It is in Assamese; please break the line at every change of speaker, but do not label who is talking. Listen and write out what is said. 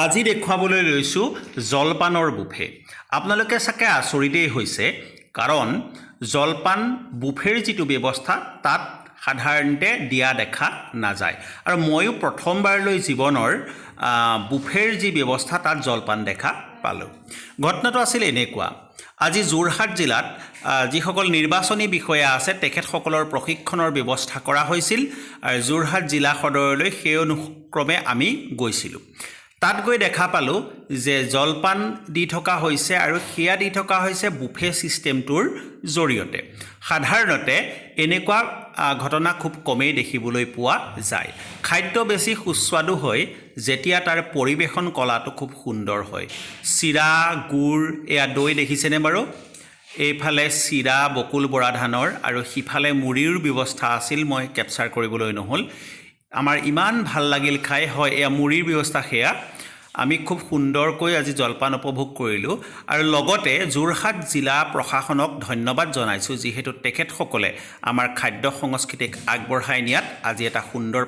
আজি দেখুৱাবলৈ লৈছোঁ জলপানৰ বুফে। আপোনালোকে চাগে আচৰিতেই হৈছে, কাৰণ জলপান বুফেৰ যিটো ব্যৱস্থা তাত সাধাৰণতে দিয়া দেখা নাযায়। আৰু ময়ো প্ৰথমবাৰলৈ জীৱনৰ বুফেৰ যি ব্যৱস্থা তাত জলপান দেখা পালোঁ। ঘটনাটো আছিল এনেকুৱা, আজি যোৰহাট জিলাত যিসকল নিৰ্বাচনী বিষয়া আছে তেখেতসকলৰ প্ৰশিক্ষণৰ ব্যৱস্থা কৰা হৈছিল আৰু যোৰহাট জিলা সদৰলৈ সেই অনুক্ৰমে আমি গৈছিলোঁ। তাত গৈ দেখা পালোঁ যে জলপান দি থকা হৈছে আৰু সেয়া দি থকা হৈছে বুফে ছিষ্টেমটোৰ জৰিয়তে। সাধাৰণতে এনেকুৱা ঘটনা খুব কমেই দেখিবলৈ পোৱা যায়। খাদ্য বেছি সুস্বাদু হয় যেতিয়া তাৰ পৰিৱেশন কলাটো খুব সুন্দৰ হয়। চিৰা, গুড়, এয়া দৈ দেখিছেনে বাৰু? এইফালে চিৰা বকুল বৰা ধানৰ আৰু সিফালে মুড়িৰ ব্যৱস্থা আছিল, মই কেপচাৰ কৰিবলৈ নহ'ল। আমাৰ ইমান ভাল লাগিল খাই। হয়, এয়া মুড়িৰ ব্যৱস্থা। সেয়া আমি খুব সুন্দৰকৈ আজি জলপান উপভোগ কৰিলোঁ আৰু লগতে যোৰহাট জিলা প্ৰশাসনক ধন্যবাদ জনাইছোঁ, যিহেতু তেখেতসকলে আমাৰ খাদ্য সংস্কৃতিক আগবঢ়াই নিয়াত আজি এটা সুন্দৰ